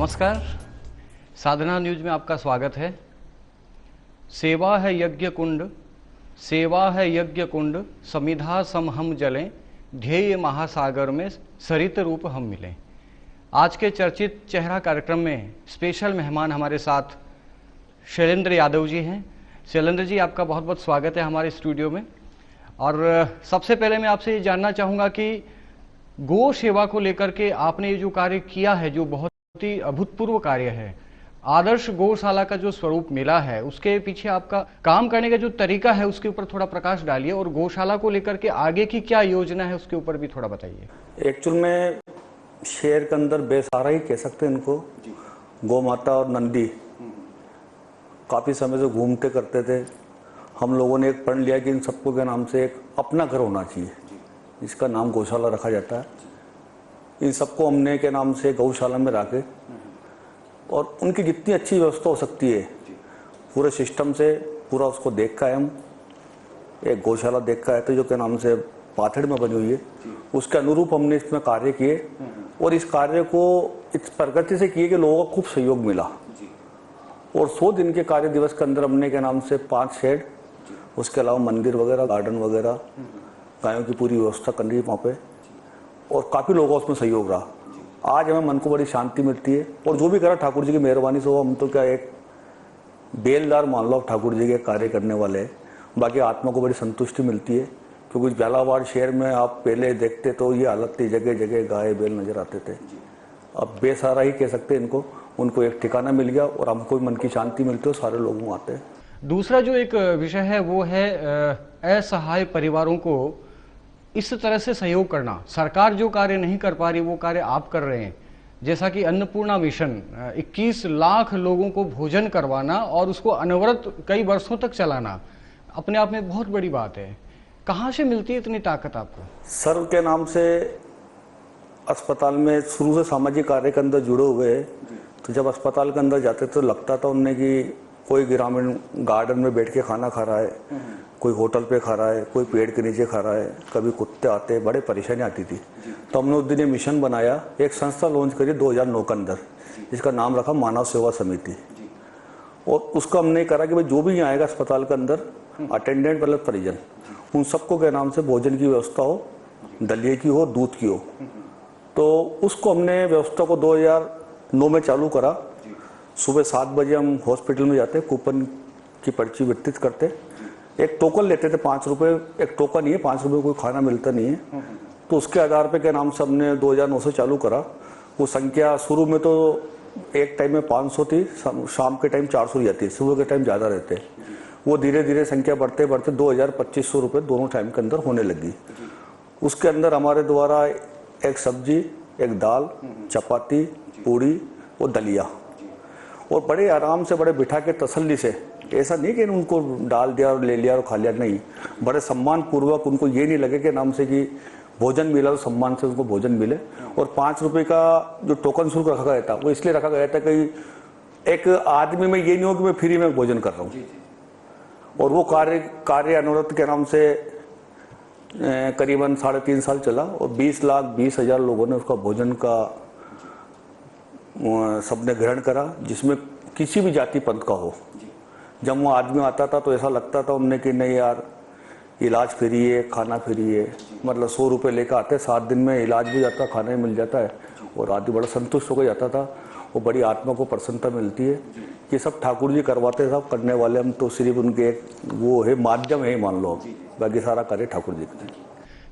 नमस्कार, साधना न्यूज में आपका स्वागत है। सेवा है यज्ञ कुंड, सेवा है यज्ञ कुंड, समिधा सम हम जलें, ध्येय महासागर में सरित रूप हम मिलें। आज के चर्चित चेहरा कार्यक्रम में स्पेशल मेहमान हमारे साथ शैलेंद्र यादव जी हैं। शैलेंद्र जी, आपका बहुत बहुत स्वागत है हमारे स्टूडियो में। और सबसे पहले मैं आपसे ये जानना चाहूँगा कि गो सेवा को लेकर के आपने ये जो कार्य किया है, जो बहुत ही अभूतपूर्व कार्य है, आदर्श गौशाला का जो स्वरूप मिला है, उसके पीछे आपका काम करने का जो तरीका है उसके ऊपर थोड़ा प्रकाश डालिए, और गौशाला को लेकर के आगे की क्या योजना है उसके ऊपर भी थोड़ा बताइए। एक्चुअल में शहर के अंदर बेसहारा ही कह सकते हैं इनको। गौ माता और नंदी काफ़ी समय से घूमते करते थे। हम लोगों ने एक प्रण लिया कि इन सबको के नाम से एक अपना घर होना चाहिए, जिसका नाम गौशाला रखा जाता है। इन सबको हमने के नाम से गौशाला में रखे और उनकी जितनी अच्छी व्यवस्था हो सकती है पूरे सिस्टम से पूरा उसको देखा है। हम एक गौशाला देखा है तो जो के नाम से पाथड़ में बनी हुई है, उसके अनुरूप हमने इसमें कार्य किए और इस कार्य को इस प्रगति से किए कि लोगों का खूब सहयोग मिला। और 100 दिन के कार्य दिवस के अंदर हमने के नाम से 5 शेड, उसके अलावा मंदिर वगैरह, गार्डन वगैरह, गायों की पूरी व्यवस्था कर रही वहाँ पे, और काफ़ी लोगों का उसमें सहयोग रहा। आज हमें मन को बड़ी शांति मिलती है और जो भी करा ठाकुर जी की मेहरबानी से हो। हम तो क्या एक बेलदार मान लो ठाकुर जी के कार्य करने वाले हैं। बाकी आत्मा को बड़ी संतुष्टि मिलती है, क्योंकि झालावाड़ शहर में आप पहले देखते तो ये हालत थी, जगह जगह गाय बैल नजर आते थे। अब बेसहारा ही कह सकते हैं इनको, उनको एक ठिकाना मिल गया और हमको मन की शांति मिलती है, सारे लोग वहाँ आते हैं। दूसरा जो एक विषय है वो है असहाय परिवारों को इस तरह से सहयोग करना। सरकार जो कार्य नहीं कर पा रही वो कार्य आप कर रहे हैं, जैसा कि अन्नपूर्णा मिशन 21 लाख लोगों को भोजन करवाना और उसको अनवरत कई वर्षों तक चलाना अपने आप में बहुत बड़ी बात है। कहाँ से मिलती है इतनी ताकत आपको? सर्व के नाम से अस्पताल में शुरू से सामाजिक कार्य के अंदर जुड़े हुए हैं। तो जब अस्पताल के अंदर जाते तो लगता था उन्हें कि कोई ग्रामीण गार्डन में बैठ के खाना खा रहा है, कोई होटल पे खा रहा है, कोई पेड़ के नीचे खा रहा है, कभी कुत्ते आते, बड़े परेशानी आती थी। तो हमने उस दिन ये मिशन बनाया, एक संस्था लॉन्च करी 2009 के अंदर, जिसका नाम रखा मानव सेवा समिति। और उसका हमने करा कि भाई जो भी यहाँ आएगा अस्पताल के अंदर, अटेंडेंट मतलब परिजन, उन सबको के नाम से भोजन की व्यवस्था हो, दलिए की हो, दूध की हो। तो उसको हमने व्यवस्था को 2009 में चालू करा। सुबह 7 बजे हम हॉस्पिटल में जाते, कूपन की पर्ची वितरित करते, एक टोकन लेते थे 5 रुपये, एक टोकन ही है, 5 रुपये कोई खाना मिलता नहीं है। तो उसके आधार पे के नाम से हमने 2009 से चालू करा। वो संख्या शुरू में तो एक टाइम में 500 थी, शाम के टाइम 400 ही आती है, सुबह के टाइम ज़्यादा रहते। वो धीरे धीरे संख्या बढ़ते बढ़ते 2000-2500 रुपये दोनों टाइम के अंदर होने लगी। उसके अंदर हमारे द्वारा एक सब्जी, एक दाल, चपाती, पूड़ी और दलिया, और बड़े आराम से, बड़े बिठा के तसल्ली से, ऐसा नहीं कि उनको डाल दिया और ले लिया और खा लिया, नहीं, बड़े सम्मान पूर्वक उनको ये नहीं लगे कि नाम से कि भोजन मिला तो सम्मान से उनको भोजन मिले। और 5 रुपये का जो टोकन शुल्क रखा गया था वो इसलिए रखा गया था कि एक आदमी में ये नहीं हो कि मैं फ्री में भोजन कर रहा हूँ। और वो कार्य अनवरत के नाम से करीबन 3.5 साल चला और 20,20,000 लोगों ने उसका भोजन का सबने ग्रहण करा, जिसमें किसी भी जाति पंथ का हो। जब वो आदमी आता था तो ऐसा लगता था उनने कि नहीं यार, इलाज फ्री है, खाना फ्री है, मतलब 100 रुपये लेकर आते, 7 दिन में इलाज भी जाता, खाना भी मिल जाता है, और आदमी बड़ा संतुष्ट होकर जाता था। वो बड़ी आत्मा को प्रसन्नता मिलती है। ये सब ठाकुर जी करवाते, सब करने वाले हम तो सिर्फ उनके एक वो है, माध्यम है मान लो, बाकी सारा कार्य ठाकुर जी करते हैं।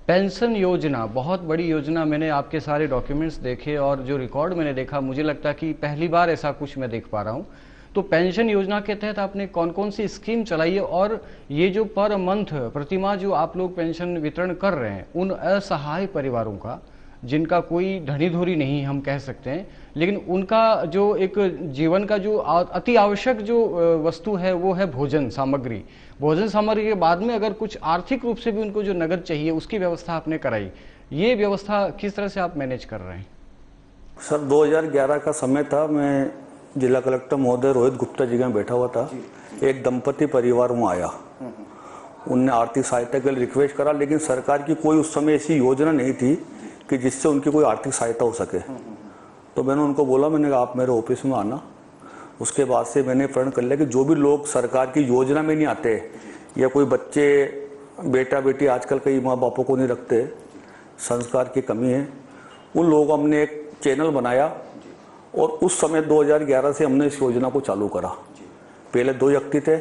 पेंशन योजना बहुत बड़ी योजना, मैंने आपके सारे डॉक्यूमेंट्स देखे और जो रिकॉर्ड मैंने देखा, मुझे लगता है कि पहली बार ऐसा कुछ मैं देख पा रहा हूँ। तो पेंशन योजना के तहत आपने कौन कौन सी स्कीम चलाई है, और ये जो पर मंथ प्रतिमाह जो आप लोग पेंशन वितरण कर रहे हैं उन असहाय परिवारों का, जिनका कोई धनी धोरी नहीं हम कह सकते हैं, लेकिन उनका जो एक जीवन का जो अति आवश्यक जो वस्तु है वो है भोजन सामग्री। भोजन सामग्री के बाद में अगर कुछ आर्थिक रूप से भी उनको जो नगद चाहिए उसकी व्यवस्था आपने कराई। ये व्यवस्था किस तरह से आप मैनेज कर रहे हैं? सर 2011 का समय था, मैं जिला कलेक्टर महोदय रोहित गुप्ता जी में बैठा हुआ था। एक दंपति परिवार वहाँ आया, उनने आर्थिक सहायता के लिए रिक्वेस्ट करा, लेकिन सरकार की कोई उस समय ऐसी योजना नहीं थी कि जिससे उनकी कोई आर्थिक सहायता हो सके। तो मैंने उनको बोला, मैंने कहा आप मेरे ऑफिस में आना। उसके बाद से मैंने प्रण कर लिया कि जो भी लोग सरकार की योजना में नहीं आते, या कोई बच्चे बेटा बेटी आजकल कई माँ बापों को नहीं रखते, संस्कार की कमी है, उन लोगों को हमने एक चैनल बनाया और उस समय 2011 से हमने इस योजना को चालू करा। पहले 2 व्यक्ति थे,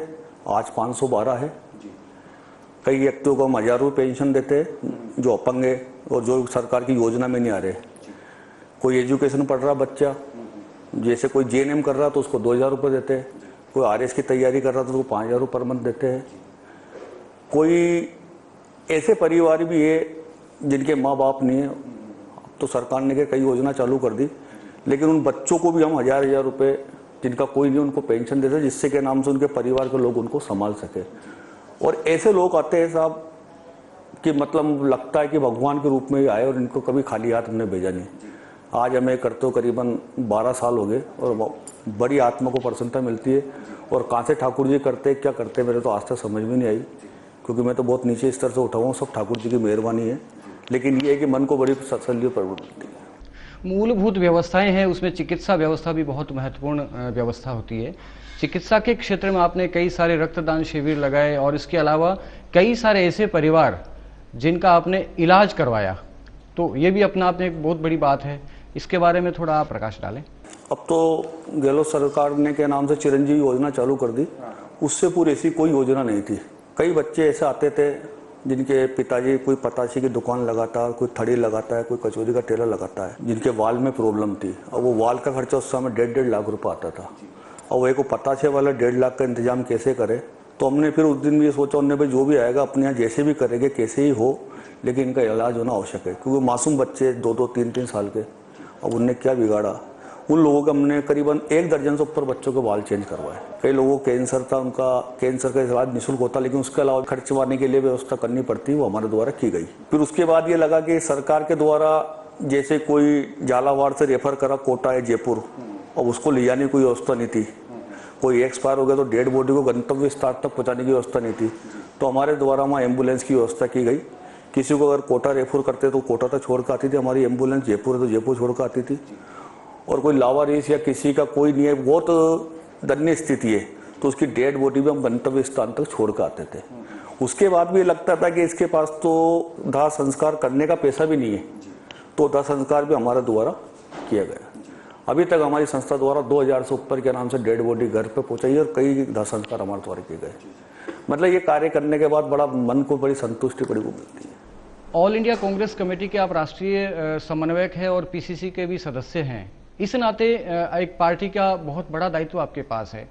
आज 512 है। कई व्यक्तियों को हम 1000 रुपये पेंशन देते हैं जो अपंग है और जो सरकार की योजना में नहीं आ रहे। कोई एजुकेशन पढ़ रहा बच्चा, जैसे कोई JNM कर रहा तो उसको 2000 रुपये देते हैं, कोई RS की तैयारी कर रहा तो उसको 5000 रुपये पर मंथ देते हैं। कोई ऐसे परिवार भी है जिनके माँ बाप नहीं है, तो सरकार ने कई योजना चालू कर दी, लेकिन उन बच्चों को भी हम 1000 रुपये, जिनका कोई नहीं, उनको पेंशन देते, जिससे के नाम से उनके परिवार के लोग उनको संभाल सके। और ऐसे लोग आते हैं साहब कि मतलब लगता है कि भगवान के रूप में ही आए, और इनको कभी खाली हाथ हमने भेजा नहीं। आज हमें करते हो करीबन 12 साल हो गए और बड़ी आत्मा को प्रसन्नता मिलती है। और कहाँ से ठाकुर जी करते क्या करते मेरे तो आज तक समझ में नहीं आई, क्योंकि मैं तो बहुत नीचे स्तर से उठा हुआ हूँ। सब ठाकुर जी की मेहरबानी है, लेकिन ये है कि मन को बड़ी तसल्ली प्रवृत्ति मिलती है। मूलभूत व्यवस्थाएं हैं, उसमें चिकित्सा व्यवस्था भी बहुत महत्वपूर्ण व्यवस्था होती है। चिकित्सा के क्षेत्र में आपने कई सारे रक्तदान शिविर लगाए और इसके अलावा कई सारे ऐसे परिवार जिनका आपने इलाज करवाया, तो ये भी अपना आप में एक बहुत बड़ी बात है। इसके बारे में थोड़ा आप प्रकाश डालें। अब तो गहलोत सरकार ने के नाम से चिरंजीवी योजना चालू कर दी, उससे पूरी ऐसी कोई योजना नहीं थी। कई बच्चे ऐसे आते थे जिनके पिताजी कोई पताशी की दुकान लगाता है, कोई थड़ी लगाता है, कोई कचौरी का ठेला लगाता है, जिनके वाल में प्रॉब्लम थी। और वो वाल का खर्चा उस समय 1.5 लाख रुपये आता था, और वो एक पताशे वाला 1.5 लाख का इंतजाम कैसे करे। तो हमने फिर उस दिन भी ये सोचा, उन्होंने भाई जो भी आएगा अपने यहाँ जैसे भी करेंगे, कैसे ही हो, लेकिन इनका इलाज होना आवश्यक है, क्योंकि मासूम बच्चे 2-2, 3-3 साल के, अब उनने क्या बिगाड़ा। उन लोगों के हमने करीबन 1 दर्जन से ऊपर बच्चों के बाल चेंज करवाए। कई लोगों को कैंसर था, उनका कैंसर का इलाज निःशुल्क होता, लेकिन उसके अलावा खर्चवाने के लिए व्यवस्था करनी पड़ती, वो हमारे द्वारा की गई। फिर उसके बाद ये लगा कि सरकार के द्वारा जैसे कोई झालावाड़ से रेफर करा कोटा या जयपुर, अब उसको ले जाने की कोई व्यवस्था नहीं थी। कोई एक्सपायर हो गया तो डेड बॉडी को गंतव्य स्थान तक पहुँचाने की व्यवस्था नहीं थी, तो हमारे द्वारा वहाँ एम्बुलेंस की व्यवस्था की गई। किसी को अगर कोटा रेफर करते तो कोटा तक छोड़ कर आती थी हमारी एम्बुलेंस, जयपुर है तो जयपुर छोड़ कर आती थी। और कोई लावारिस या किसी का कोई नहीं है, बहुत दयनीय स्थिति है, तो उसकी डेड बॉडी भी हम गंतव्य स्थान तक छोड़ कर आते थे। उसके बाद भी लगता था कि इसके पास तो दाह संस्कार करने का पैसा भी नहीं है, तो दाह संस्कार भी हमारे द्वारा किया गया। अभी तक हमारी संस्था द्वारा 2000 से ऊपर के नाम से डेड बॉडी घर पे पहुंचाई और कई दाह संस्कार हमारे द्वारा किए गए। मतलब ये कार्य करने के बाद बड़ा मन को बड़ी संतुष्टि बड़ी को मिलती है। ऑल इंडिया कांग्रेस कमेटी के आप राष्ट्रीय समन्वयक हैं और PCC के भी सदस्य हैं। इस नाते एक पार्टी का बहुत बड़ा दायित्व आपके पास है,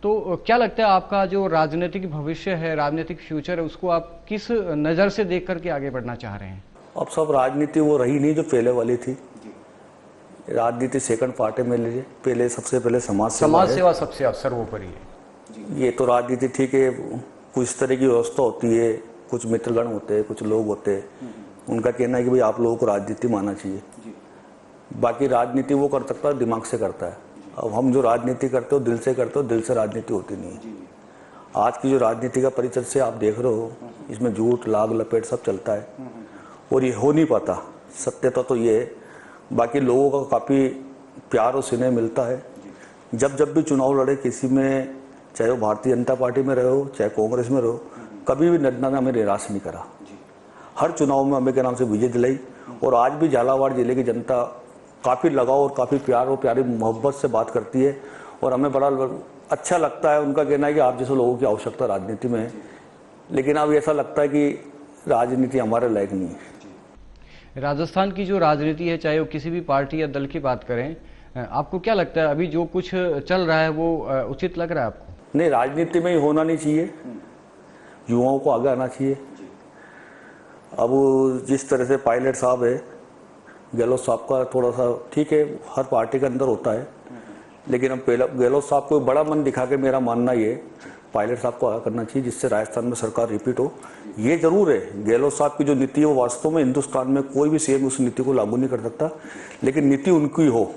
तो क्या लगता है आपका जो राजनीतिक भविष्य है, राजनीतिक फ्यूचर है, उसको आप किस नज़र से देख करके आगे बढ़ना चाह रहे हैं? अब सब राजनीति वो रही नहीं जो पहले वाली थी। राजनीति सेकंड पार्ट है मेरे लिए। पहले सबसे पहले समाज सेवा सबसे सर्वोपरि है। ये तो राजनीति ठीक है, कुछ तरह की व्यवस्था होती है, कुछ मित्रगण होते हैं, कुछ लोग होते हैं, उनका कहना है कि भाई आप लोगों को राजनीति मानना चाहिए। बाकी राजनीति वो कर सकता है, दिमाग से करता है। अब हम जो राजनीति करते हो दिल से करते हो, दिल से राजनीति होती नहीं है। आज की जो राजनीति का परिचय से आप देख रहे हो, इसमें झूठ लाग लपेट सब चलता है और ये हो नहीं पाता। सत्यता तो ये है। बाकी लोगों का काफ़ी प्यार और स्नेह मिलता है। जब भी चुनाव लड़े किसी में, चाहे वो भारतीय जनता पार्टी में रहे हो चाहे कांग्रेस में रहो, कभी भी नड्डा ने हमें निराश नहीं करा। हर चुनाव में हमें के नाम से विजय दिलाई। और आज भी झालावाड़ जिले की जनता काफ़ी लगाव और काफ़ी प्यार और प्यारी मोहब्बत से बात करती है, और हमें बड़ा अच्छा लगता है। उनका कहना है कि आप जैसे लोगों की आवश्यकता राजनीति में है, लेकिन अब ऐसा लगता है कि राजनीति हमारे लायक नहीं है। राजस्थान की जो राजनीति है, चाहे वो किसी भी पार्टी या दल की बात करें, आपको क्या लगता है अभी जो कुछ चल रहा है वो उचित लग रहा है आपको? नहीं, राजनीति में ही होना नहीं चाहिए, युवाओं को आगे आना चाहिए। अब जिस तरह से पायलट साहब है, गहलोत साहब का थोड़ा सा ठीक है, हर पार्टी के अंदर होता है, लेकिन अब गहलोत साहब को बड़ा मन दिखा के मेरा मानना ये पायलट साहब को आगे करना चाहिए, जिससे राजस्थान में सरकार रिपीट हो। ये जरूर है, गहलोत साहब की जो नीति है वो वास्तव में हिंदुस्तान में कोई भी सीएम उस नीति को लागू नहीं कर सकता, लेकिन नीति उनकी हो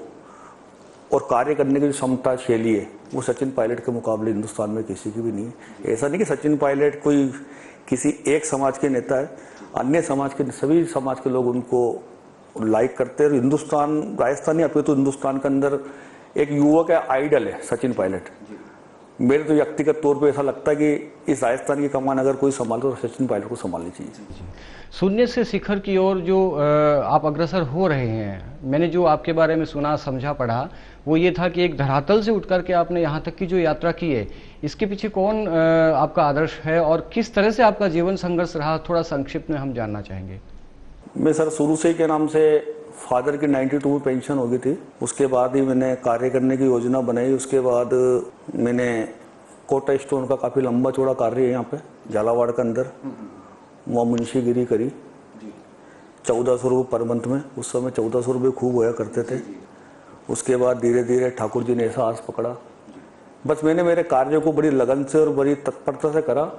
और कार्य करने की जो क्षमता शैली है वो सचिन पायलट के मुकाबले हिंदुस्तान में किसी की भी नहीं है। ऐसा नहीं कि सचिन पायलट कोई किसी एक समाज के नेता है, अन्य समाज के सभी समाज के लोग उनको लाइक करते हैं। हिंदुस्तान, राजस्थान ही, अब तो हिंदुस्तान के अंदर एक युवक है, आइडल है सचिन पायलट। मेरे तो व्यक्तिगत तौर पे ऐसा लगता है कि इस राजस्थान की कमान अगर कोई संभाले तो सचिन पायलट को संभालनी चाहिए। शून्य से शिखर की ओर जो आप अग्रसर हो रहे हैं, मैंने जो आपके बारे में सुना, समझा, पढ़ा, वो ये था कि एक धरातल से उठ करके आपने यहाँ तक की जो यात्रा की है, इसके पीछे कौन आपका आदर्श है और किस तरह से आपका जीवन संघर्ष रहा, थोड़ा संक्षिप्त में हम जानना चाहेंगे। मैं सर शुरू से ही के नाम से, फादर की 92 में पेंशन हो गई थी, उसके बाद ही मैंने कार्य करने की योजना बनाई। उसके बाद मैंने कोटा स्टोन का काफ़ी लंबा चौड़ा कार्य है यहाँ पे झालावाड़ के अंदर, वहाँ मुंशीगिरी करी 1400 रुपये पर मंथ में। उस समय 1400 रुपये खूब होया करते थे। उसके बाद धीरे धीरे ठाकुर जी ने ऐसा आस पकड़ा, बस मैंने मेरे कार्यों को बड़ी लगन से और बड़ी तत्परता से करा।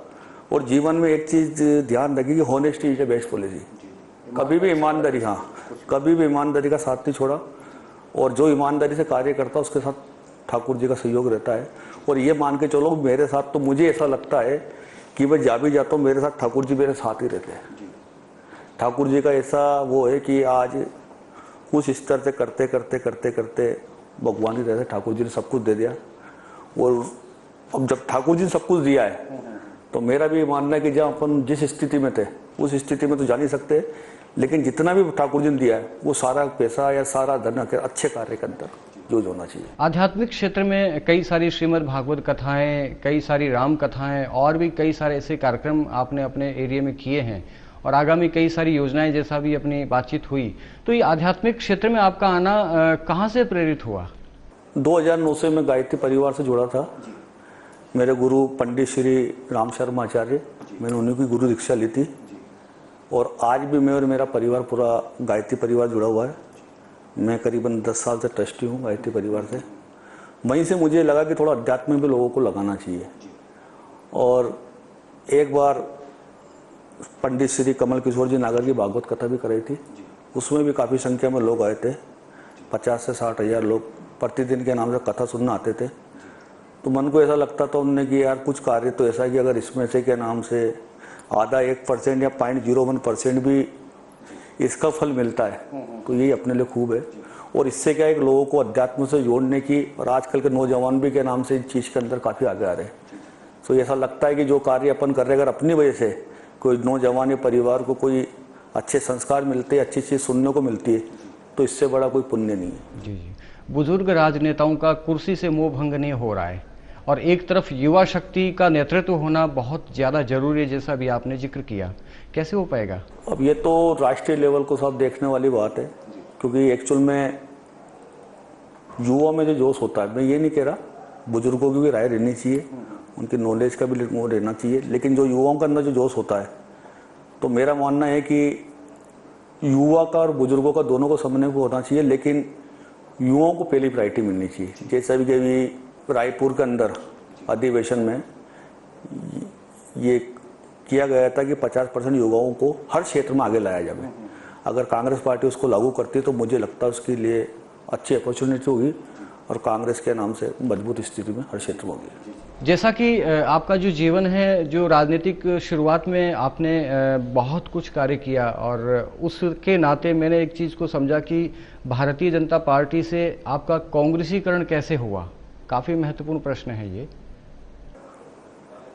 और जीवन में एक चीज़ ध्यान रखी कि honesty is a best policy. कभी भी ईमानदारी, हाँ, कभी भी ईमानदारी का साथ नहीं छोड़ा। और जो ईमानदारी से कार्य करता है उसके साथ ठाकुर जी का सहयोग रहता है। और ये मान के चलो मेरे साथ, तो मुझे ऐसा लगता है कि मैं जा भी जाता हूँ मेरे साथ ठाकुर जी मेरे साथ ही रहते हैं। ठाकुर जी का ऐसा वो है कि आज उस स्तर से करते करते करते करते भगवान ही रहते, ठाकुर जी ने सब कुछ दे दिया। और अब जब ठाकुर जी ने सब कुछ दिया है तो मेरा भी मानना है कि जब अपन जिस स्थिति में थे उस स्थिति में तो जा नहीं सकते, लेकिन जितना भी ठाकुर जी ने दिया है वो सारा पैसा या सारा धन अच्छे कार्य के अंदर यूज होना चाहिए। आध्यात्मिक क्षेत्र में कई सारी श्रीमद् भागवत कथाएं, कई सारी राम कथाएं और भी कई सारे ऐसे कार्यक्रम आपने अपने एरिया में किए हैं और आगामी कई सारी योजनाएं, जैसा भी अपनी बातचीत हुई। तो ये आध्यात्मिक क्षेत्र में आपका आना कहाँ से प्रेरित हुआ? 2009 से मैं गायत्री परिवार से जुड़ा था। मेरे गुरु पंडित श्री राम शर्मा आचार्य, मैंने उन्हीं की गुरु दीक्षा ली थी। और आज भी मैं और मेरा परिवार पूरा गायत्री परिवार जुड़ा हुआ है। मैं करीबन 10 साल से ट्रस्टी हूँ गायत्री परिवार से। वहीं से मुझे लगा कि थोड़ा अध्यात्म में भी लोगों को लगाना चाहिए। और एक बार पंडित श्री कमल किशोर जी नागर की भागवत कथा भी कराई थी, उसमें भी काफ़ी संख्या में लोग आए थे। 50 से 60 हज़ार लोग प्रतिदिन के नाम से कथा सुनना आते थे। तो मन को ऐसा लगता था उनने कि यार कुछ कार्य तो ऐसा है कि अगर इसमें से के नाम से आधा 1% या 0.01% भी इसका फल मिलता है तो यही अपने लिए खूब है। और इससे क्या है कि लोगों को अध्यात्म से जोड़ने की, और आजकल के नौजवान भी के नाम से इस चीज़ के अंदर काफ़ी आगे आ रहे हैं। तो ऐसा लगता है कि जो कार्य अपन कर रहे हैं, अगर अपनी वजह से कोई नौजवान या परिवार को कोई अच्छे संस्कार मिलते हैं, अच्छी चीज़ सुनने को मिलती है, तो इससे बड़ा कोई पुण्य नहीं है। जी जी, बुजुर्ग राजनेताओं का कुर्सी से मोह भंग नहीं हो रहा है और एक तरफ युवा शक्ति का नेतृत्व होना बहुत ज़्यादा जरूरी है, जैसा भी आपने जिक्र किया। कैसे हो पाएगा? अब ये तो राष्ट्रीय लेवल को सब देखने वाली बात है, क्योंकि एक्चुअल में युवा में जो जोश होता है, मैं ये नहीं कह रहा, बुजुर्गों की भी राय रहनी चाहिए, उनकी नॉलेज का भी वो रहना चाहिए, लेकिन जो युवाओं के अंदर जो जोश होता है, तो मेरा मानना है कि युवा का और बुजुर्गों का दोनों को समझने को होना चाहिए, लेकिन युवाओं को पहली प्रायोरिटी मिलनी चाहिए। जैसा भी कभी रायपुर के अंदर अधिवेशन में ये किया गया था कि 50% युवाओं को हर क्षेत्र में आगे लाया जाए। अगर कांग्रेस पार्टी उसको लागू करती है तो मुझे लगता है उसके लिए अच्छी अपॉर्चुनिटी होगी और कांग्रेस के नाम से मजबूत स्थिति में हर क्षेत्र में होगी। जैसा कि आपका जो जीवन है, जो राजनीतिक शुरुआत में आपने बहुत कुछ कार्य किया और उसके नाते मैंने एक चीज़ को समझा कि भारतीय जनता पार्टी से आपका कांग्रेसीकरण कैसे हुआ। काफ़ी महत्वपूर्ण प्रश्न है ये।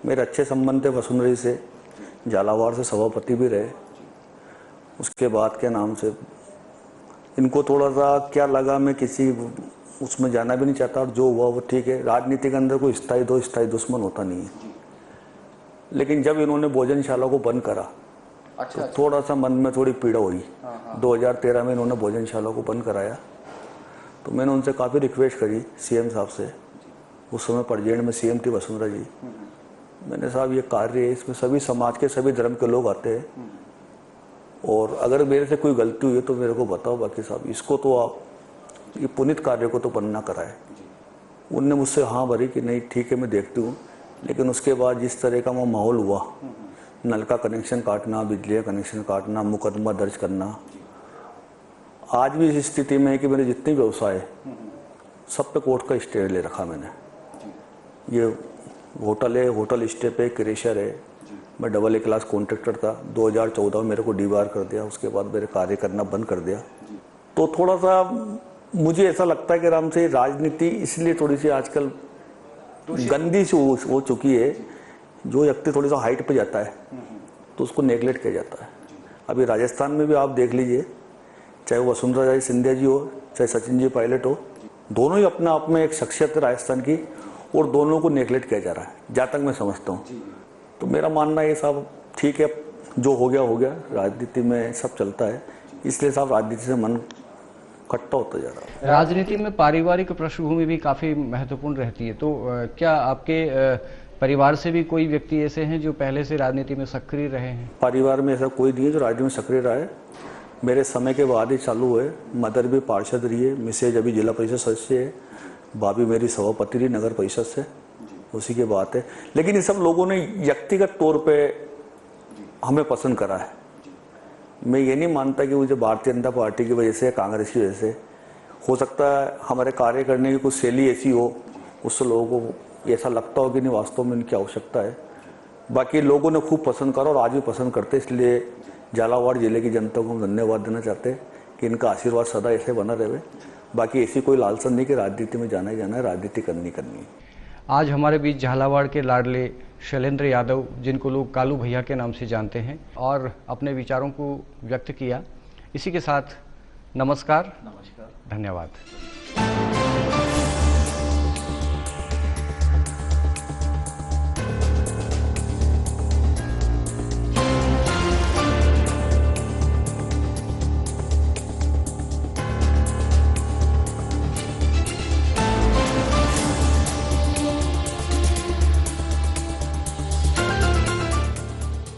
मेरे अच्छे संबंध थे वसुंधरा जी से, झालावाड़ से सभापति भी रहे। उसके बाद के नाम से इनको थोड़ा सा क्या लगा, मैं किसी उसमें जाना भी नहीं चाहता, और जो हुआ वो ठीक है। राजनीति के अंदर कोई स्थायी दुश्मन होता नहीं है। लेकिन जब इन्होंने भोजनशाला को बंद करा तो थोड़ा सा मन में थोड़ी पीड़ा हुई। 2013 में इन्होंने भोजनशाला को बंद कराया तो मैंने उनसे काफ़ी रिक्वेस्ट करी सीएम साहब से। उस समय परजेंट में सीएम थी वसुंधरा जी। मैंने साहब ये कार्य है, इसमें सभी समाज के सभी धर्म के लोग आते हैं, और अगर मेरे से कोई गलती हुई है तो मेरे को बताओ, बाकी साहब इसको तो आप ये पुनीत कार्य को तो बंद ना कराए। उनने मुझसे हाँ भरी कि नहीं ठीक है मैं देखती हूँ। लेकिन उसके बाद जिस तरह का वो माहौल हुआ, नल का कनेक्शन काटना, बिजली का कनेक्शन काटना, मुकदमा दर्ज करना, आज भी इस स्थिति में है कि मेरे जितने व्यवसाय सब पे कोर्ट का स्टे ले रखा मैंने। ये होटल है, होटल स्टे पे क्रेशर है, मैं AA क्लास कॉन्ट्रैक्टर था। 2014 में मेरे को डीबार कर दिया, उसके बाद मेरे कार्य करना बंद कर दिया। तो थोड़ा सा मुझे ऐसा लगता है कि राम से राजनीति इसलिए थोड़ी सी आजकल गंदी सी हो चुकी है। जो व्यक्ति थोड़ी सा हाइट पे जाता है तो उसको नेगलेक्ट किया जाता है। अभी राजस्थान में भी आप देख लीजिए, चाहे वो वसुंधरा जी सिंधिया जी हो, चाहे सचिन जी पायलट हो, दोनों ही अपने आप में एक शख्सियत है राजस्थान की, और दोनों को नेगलेक्ट किया जा रहा है, जहाँ तक मैं समझता हूँ। तो मेरा मानना ये साहब ठीक है, जो हो गया, राजनीति में सब चलता है, इसलिए साहब राजनीति से मन कट्टा होता जा रहा है। राजनीति में पारिवारिक पृष्ठभूमि भी काफ़ी महत्वपूर्ण रहती है, तो क्या आपके परिवार से भी कोई व्यक्ति ऐसे हैं जो पहले से राजनीति में सक्रिय रहे हैं? परिवार में ऐसा कोई नहीं है जो राजनीति में सक्रिय रहा है। मेरे समय के बाद ही चालू हुए। मदर भी पार्षद रही है, मिसेज अभी जिला परिषद सदस्य है, भाभी मेरी सभापति रही नगर परिषद से, उसी की बात है। लेकिन ये सब लोगों ने व्यक्तिगत तौर पे हमें पसंद करा है। मैं ये नहीं मानता कि मुझे भारतीय जनता पार्टी की वजह से, कांग्रेस की वजह से, हो सकता है हमारे कार्य करने की कुछ शैली ऐसी हो, उससे लोगों को ऐसा लगता हो कि नहीं वास्तव में इनकी आवश्यकता है। बाकी लोगों ने खूब पसंद करा और आज भी पसंद करते, इसलिए झालावाड़ जिले की जनता को हम धन्यवाद देना चाहते हैं कि इनका आशीर्वाद सदा ऐसे बना रहे। बाकी ऐसी कोई लालसा नहीं कि राजनीति में जाना ही जाना है, राजनीति करनी है। आज हमारे बीच झालावाड़ के लाडले शैलेंद्र यादव, जिनको लोग कालू भैया के नाम से जानते हैं, और अपने विचारों को व्यक्त किया। इसी के साथ नमस्कार, धन्यवाद।